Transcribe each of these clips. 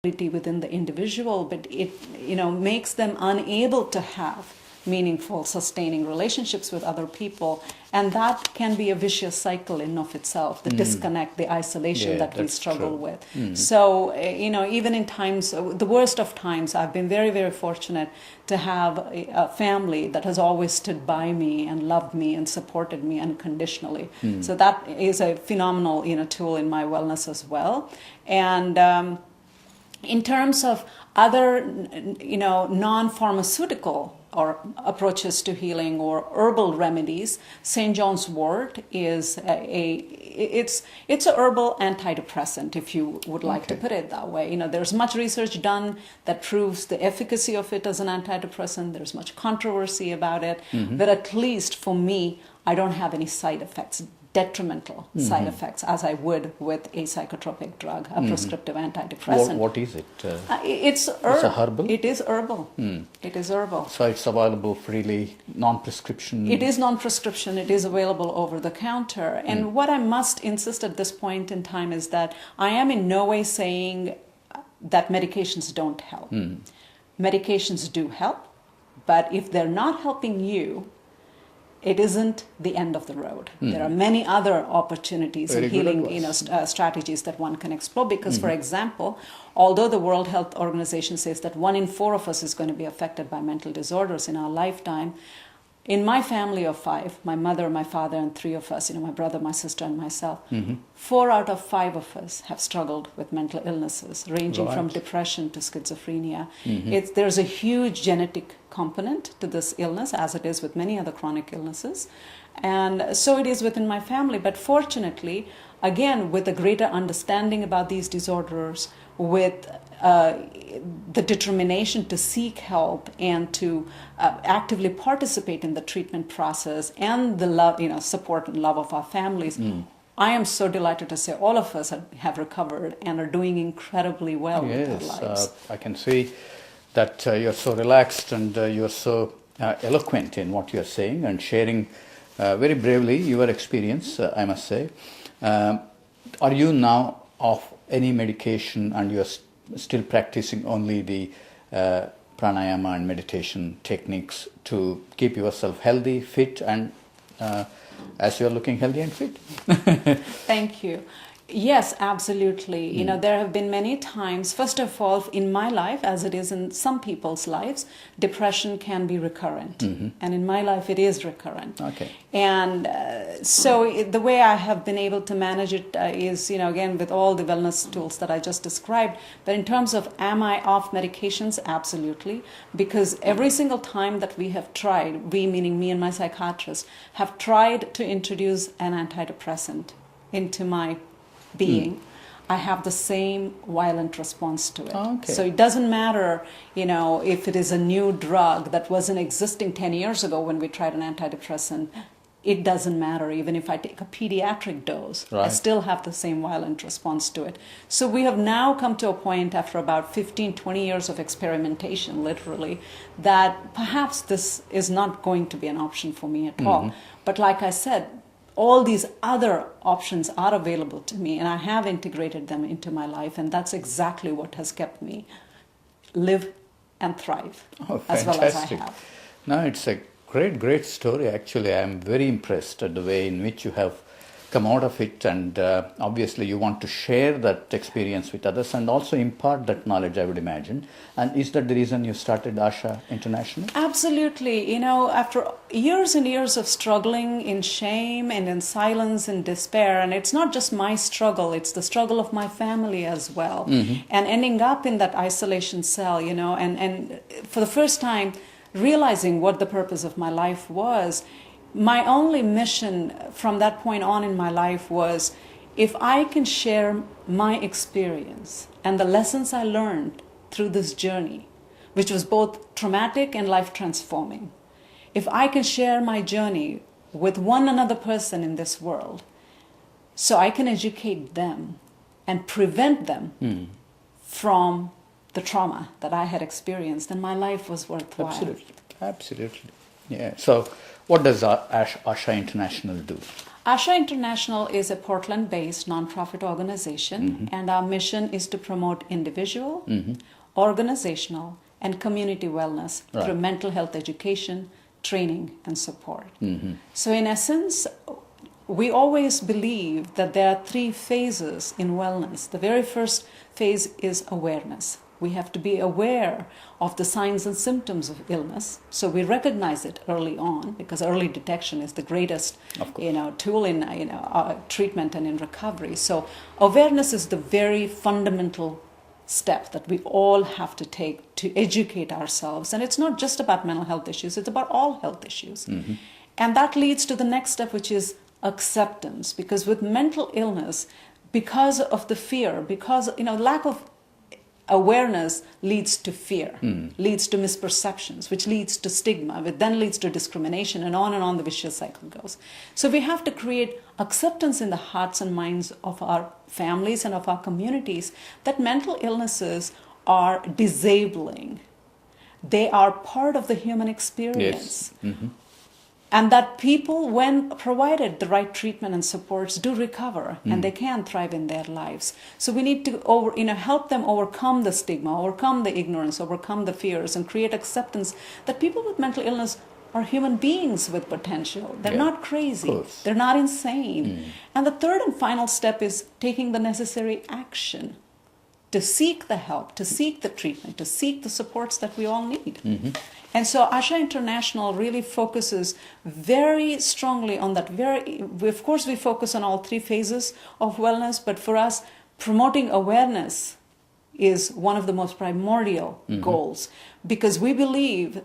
within the individual, but it makes them unable to have meaningful, sustaining relationships with other people, and that can be a vicious cycle in of itself. The disconnect, the isolation that we struggle with. So even in times, the worst of times, I've been very, very fortunate to have a family that has always stood by me and loved me and supported me unconditionally. So that is a phenomenal tool in my wellness as well. And in terms of other non-pharmaceutical or approaches to healing or herbal remedies, St. John's wort is it's a herbal antidepressant, if you would like to put it that way. There's much research done that proves the efficacy of it as an antidepressant. There's much controversy about it, but at least for me, I don't have any side effects, detrimental side effects, as I would with a psychotropic drug, a prescriptive antidepressant. What is it? It's a herbal? It is herbal. It is herbal. So it's available freely, non-prescription? It is non-prescription. It is available over the counter. And what I must insist at this point in time is that I am in no way saying that medications don't help. Medications do help, but if they're not helping you, it isn't the end of the road. There are many other opportunities in healing strategies that one can explore. Because, for example, although the World Health Organization says that 1 in 4 of us is going to be affected by mental disorders in our lifetime, in my family of 5, my mother, my father, and 3 of us, my brother, my sister, and myself, 4 out of 5 of us have struggled with mental illnesses, ranging from depression to schizophrenia. There's a huge genetic component to this illness, as it is with many other chronic illnesses. And so it is within my family. But fortunately, again, with a greater understanding about these disorders, with the determination to seek help and to actively participate in the treatment process, and the love, support and love of our families, I am so delighted to say all of us have recovered and are doing incredibly well with our lives. I can see that you're so relaxed and you're so eloquent in what you're saying and sharing very bravely your experience, I must say. Are you now off any medication and you're still practicing only the pranayama and meditation techniques to keep yourself healthy, fit, and as you're looking healthy and fit? Thank you. Yes, absolutely. There have been many times, first of all, in my life, as it is in some people's lives, depression can be recurrent. And in my life, it is recurrent. And so the way I have been able to manage it is, again, with all the wellness tools that I just described. But in terms of, am I off medications? Absolutely. Because every single time that we have tried, we, meaning me and my psychiatrist, have tried to introduce an antidepressant into my being, I have the same violent response to it. So it doesn't matter, if it is a new drug that wasn't existing 10 years ago when we tried an antidepressant. It doesn't matter. Even if I take a pediatric dose, I still have the same violent response to it. So we have now come to a point after about 15, 20 years of experimentation, literally, that perhaps this is not going to be an option for me at all. But like I said, all these other options are available to me, and I have integrated them into my life, and that's exactly what has kept me live and thrive as well as I have. No, it's a great story, actually. I'm very impressed at the way in which you have come out of it, and obviously you want to share that experience with others and also impart that knowledge, I would imagine. And is that the reason you started ASHA International? Absolutely. After years and years of struggling in shame and in silence and despair, and it's not just my struggle, it's the struggle of my family as well, and ending up in that isolation cell, and for the first time realizing what the purpose of my life was. My only mission from that point on in my life was, if I can share my experience and the lessons I learned through this journey, which was both traumatic and life-transforming, if I can share my journey with one another person in this world, so I can educate them and prevent them from the trauma that I had experienced, then my life was worthwhile. Absolutely. Yeah. So What does ASHA International do? ASHA International is a Portland-based nonprofit organization, and our mission is to promote individual, organizational, and community wellness through mental health education, training, and support. So in essence, we always believe that there are 3 phases in wellness. The very first phase is awareness. We have to be aware of the signs and symptoms of illness, so we recognize it early on, because early detection is the greatest, tool in treatment and in recovery. So awareness is the very fundamental step that we all have to take to educate ourselves. And it's not just about mental health issues; it's about all health issues. And that leads to the next step, which is acceptance. Because with mental illness, because of the fear, because lack of awareness leads to fear, leads to misperceptions, which leads to stigma, which then leads to discrimination, and on the vicious cycle goes. So we have to create acceptance in the hearts and minds of our families and of our communities that mental illnesses are disabling. They are part of the human experience. Yes. And that people, when provided the right treatment and supports, do recover and they can thrive in their lives. So we need to help them overcome the stigma, overcome the ignorance, overcome the fears, and create acceptance that people with mental illness are human beings with potential. They're not crazy. They're not insane. And the third and final step is taking the necessary action to seek the help, to seek the treatment, to seek the supports that we all need. And so ASHA International really focuses very strongly on that. Of course, we focus on all 3 phases of wellness, but for us, promoting awareness is one of the most primordial goals, because we believe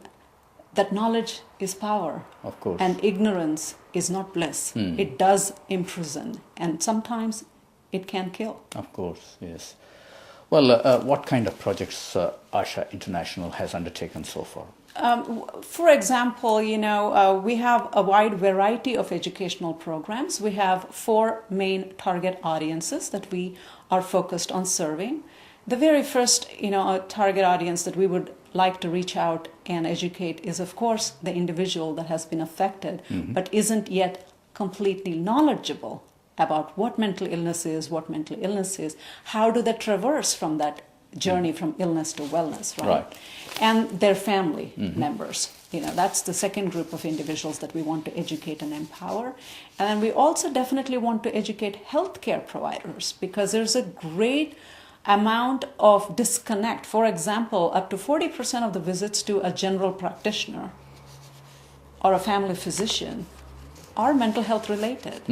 that knowledge is power. Of course. And ignorance is not bliss. It does imprison, and sometimes it can kill. Of course, yes. Well, what kind of projects ASHA International has undertaken so far? For example, we have a wide variety of educational programs. We have 4 main target audiences that we are focused on serving. The very first, target audience that we would like to reach out and educate is, of course, the individual that has been affected, but isn't yet completely knowledgeable about what mental illness is, how do they traverse from that journey from illness to wellness, right? And their family members. That's the second group of individuals that we want to educate and empower. And we also definitely want to educate healthcare providers, because there's a great amount of disconnect. For example, up to 40% of the visits to a general practitioner or a family physician are mental health related.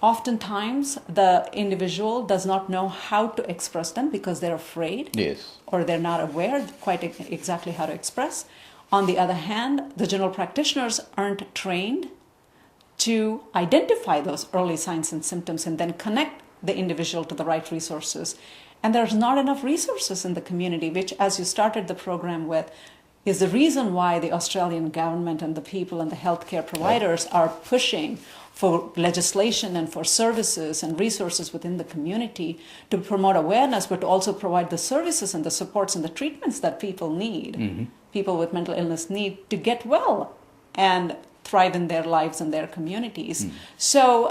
Oftentimes, the individual does not know how to express them because they're afraid, or they're not aware quite exactly how to express. On the other hand, the general practitioners aren't trained to identify those early signs and symptoms and then connect the individual to the right resources. And there's not enough resources in the community, which, as you started the program with, is the reason why the Australian government and the people and the healthcare providers are pushing for legislation and for services and resources within the community to promote awareness, but also provide the services and the supports and the treatments that people need, people with mental illness need to get well and thrive in their lives and their communities. So,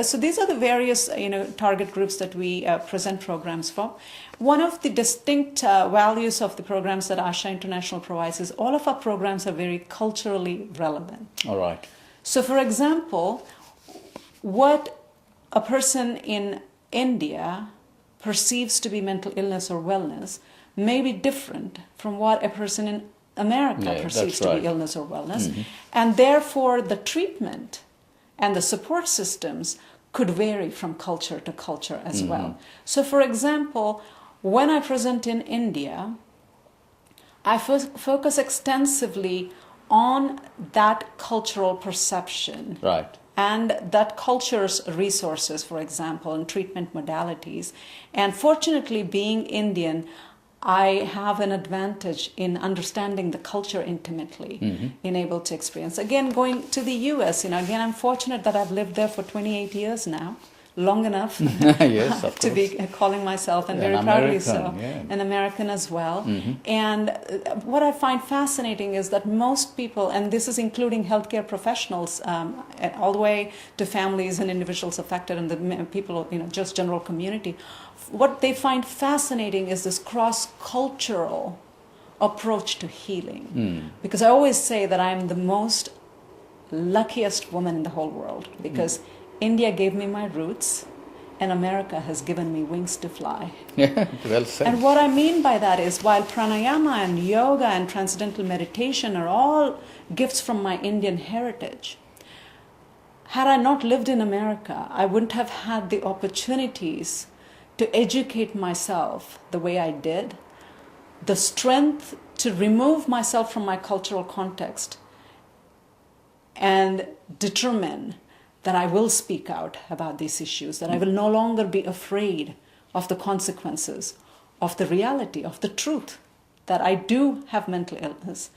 so these are the various, target groups that we present programs for. One of the distinct values of the programs that ASHA International provides is all of our programs are very culturally relevant. All right. So, for example, what a person in India perceives to be mental illness or wellness may be different from what a person in America perceives to be illness or wellness. And therefore, the treatment and the support systems could vary from culture to culture as well. So, for example, when I present in India, I focus extensively on that cultural perception. Right. And that culture's resources, for example, and treatment modalities. And fortunately, being Indian, I have an advantage in understanding the culture intimately, in able to experience. Again, going to the US, again, I'm fortunate that I've lived there for 28 years now. long enough Yes, of to be course. calling myself, and Yeah, very an proudly so, American, yeah. an American as well. And what I find fascinating is that most people, and this is including healthcare professionals, all the way to families and individuals affected, and the people, just general community, what they find fascinating is this cross-cultural approach to healing. Because I always say that I'm the most luckiest woman in the whole world, because India gave me my roots and America has given me wings to fly. Yeah, well said. And what I mean by that is, while pranayama and yoga and transcendental meditation are all gifts from my Indian heritage, had I not lived in America, I wouldn't have had the opportunities to educate myself the way I did, the strength to remove myself from my cultural context and determine that I will speak out about these issues, that I will no longer be afraid of the consequences, of the reality, of the truth, that I do have mental illness,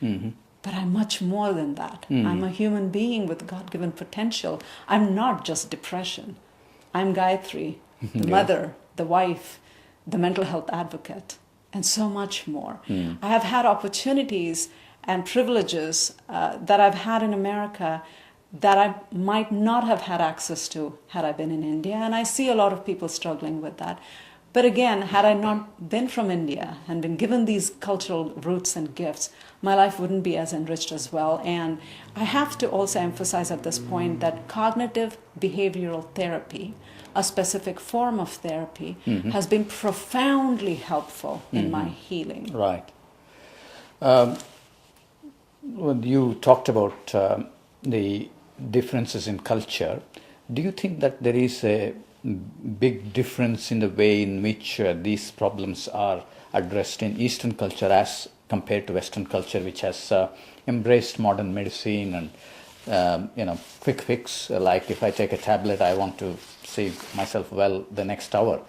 but I'm much more than that. I'm a human being with God-given potential. I'm not just depression. I'm Gayathri, the mother, the wife, the mental health advocate, and so much more. I have had opportunities and privileges that I've had in America that I might not have had access to had I been in India. And I see a lot of people struggling with that. But again, had I not been from India and been given these cultural roots and gifts, my life wouldn't be as enriched as well. And I have to also emphasize at this point that cognitive behavioral therapy, a specific form of therapy, has been profoundly helpful in my healing. Right. When you talked about the differences in culture, do you think that there is a big difference in the way in which these problems are addressed in Eastern culture as compared to Western culture, which has embraced modern medicine and quick fix, like if I take a tablet, I want to see myself well the next hour.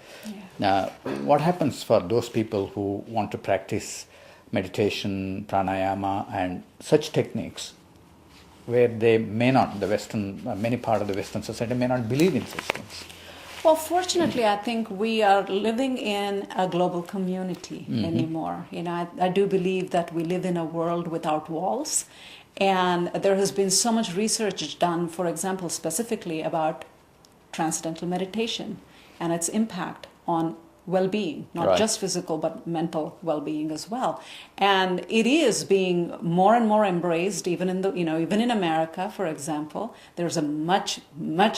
Now, what happens for those people who want to practice meditation, pranayama, and such techniques, where they may not, many part of the Western society may not believe in such things? Well, fortunately, I think we are living in a global community anymore. I do believe that we live in a world without walls. And there has been so much research done, for example, specifically about transcendental meditation and its impact on well-being, not just physical, but mental well-being as well. And it is being more and more embraced, even in even in America, for example. There's a much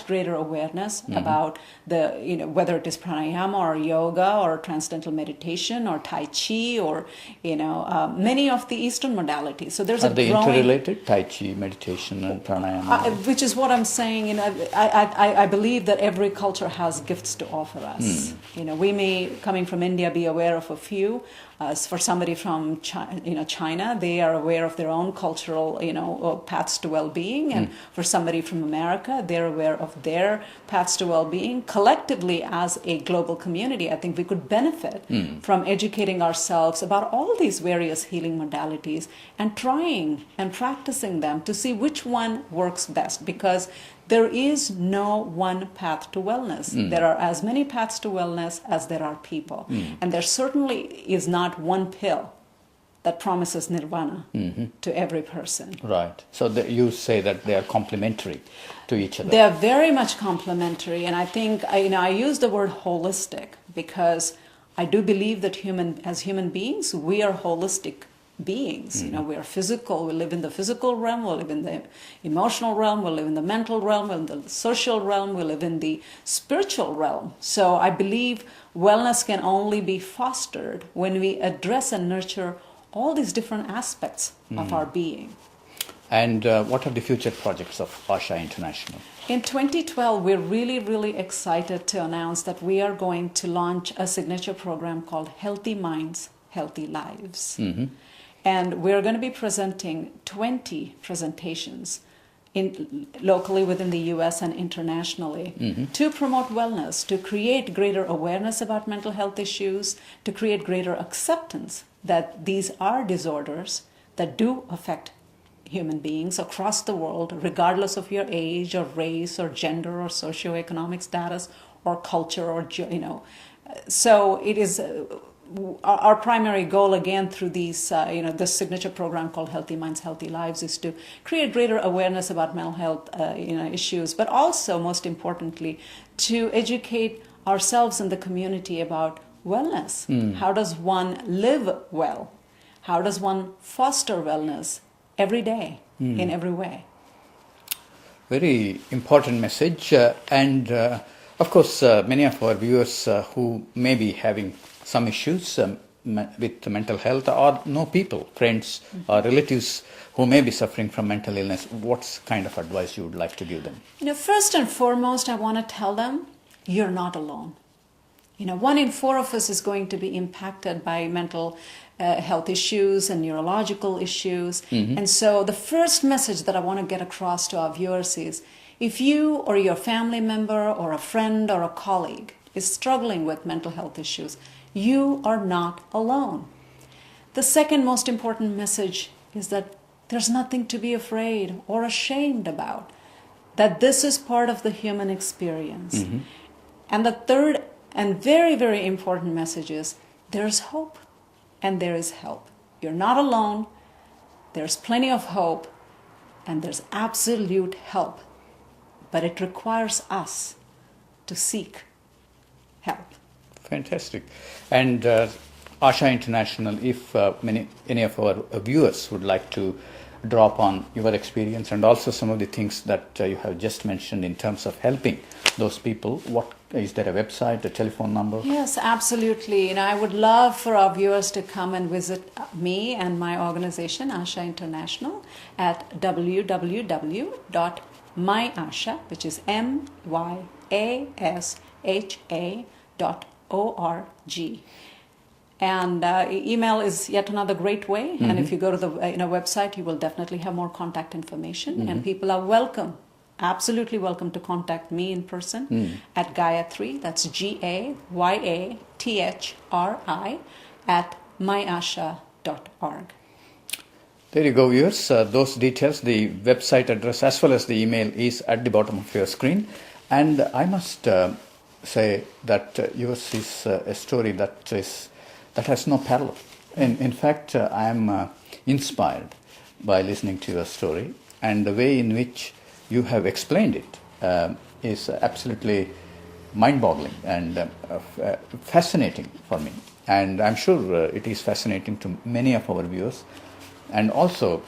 greater awareness about the, whether it is pranayama or yoga or transcendental meditation or Tai Chi or, many of the Eastern modalities. So there's Are they interrelated, Tai Chi, meditation, and pranayama? Which is what I'm saying. I believe that every culture has gifts to offer us. We may, coming from India, be aware of a few. For somebody from China, they are aware of their own cultural, paths to well-being. And for somebody from America, they're aware of their paths to well-being. Collectively, as a global community, I think we could benefit from educating ourselves about all these various healing modalities and trying and practicing them to see which one works best. Because there is no one path to wellness. There are as many paths to wellness as there are people. And there certainly is not one pill that promises nirvana to every person. Right. So you say that they are complementary to each other. They are very much complementary. And I think, I use the word holistic because I do believe that as human beings, we are holistic beings. We are physical. We live in the physical realm. We live in the emotional realm. We live in the mental realm. We live in the social realm. We live in the spiritual realm. So I believe wellness can only be fostered when we address and nurture all these different aspects of our being. And what are the future projects of ASHA International? In 2012, we're really, really excited to announce that we are going to launch a signature program called Healthy Minds, Healthy Lives. And we're going to be presenting 20 presentations locally within the U.S. and internationally to promote wellness, to create greater awareness about mental health issues, to create greater acceptance that these are disorders that do affect human beings across the world, regardless of your age or race or gender or socioeconomic status or culture or, so it is our primary goal, again, through these, this signature program called Healthy Minds, Healthy Lives, is to create greater awareness about mental health, issues, but also, most importantly, to educate ourselves and the community about wellness. How does one live well? How does one foster wellness every day, in every way? Very important message. And of course, many of our viewers who may be having some issues with mental health, or know people, friends or relatives who may be suffering from mental illness, what kind of advice you would like to give them? First and foremost, I want to tell them, you're not alone. 1 in 4 of us is going to be impacted by mental health issues and neurological issues. And so the first message that I want to get across to our viewers is, if you or your family member or a friend or a colleague is struggling with mental health issues, you are not alone. The second most important message is that there's nothing to be afraid or ashamed about, that this is part of the human experience. And the third and very, very important message is, there's hope and there is help. You're not alone. There's plenty of hope and there's absolute help. But it requires us to seek help. Fantastic. And ASHA International, if any of our viewers would like to draw upon your experience and also some of the things that you have just mentioned in terms of helping those people, is there a website, a telephone number? Yes, absolutely. I would love for our viewers to come and visit me and my organization, ASHA International, at www.myasha, which is myasha.org. And email is yet another great way. And if you go to the website, you will definitely have more contact information. And people are welcome, absolutely welcome, to contact me in person at Gayathri, that's Gayathri, at myasha.org. There you go, viewers. Those details, the website address as well as the email, is at the bottom of your screen. And I must say that yours is a story that has no parallel. In fact, I am inspired by listening to your story, and the way in which you have explained it is absolutely mind-boggling and fascinating for me. And I'm sure it is fascinating to many of our viewers. And also,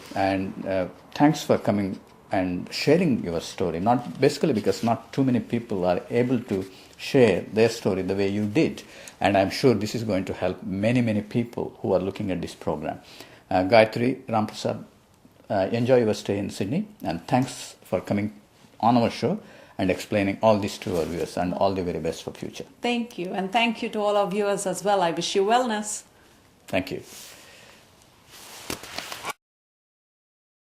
thanks for coming and sharing your story. Not basically because not too many people are able to share their story the way you did. And I'm sure this is going to help many, many people who are looking at this program. Gayathri Ramprasad, enjoy your stay in Sydney, and thanks for coming on our show and explaining all this to our viewers, and all the very best for future. Thank you, and thank you to all our viewers as well. I wish you wellness. Thank you.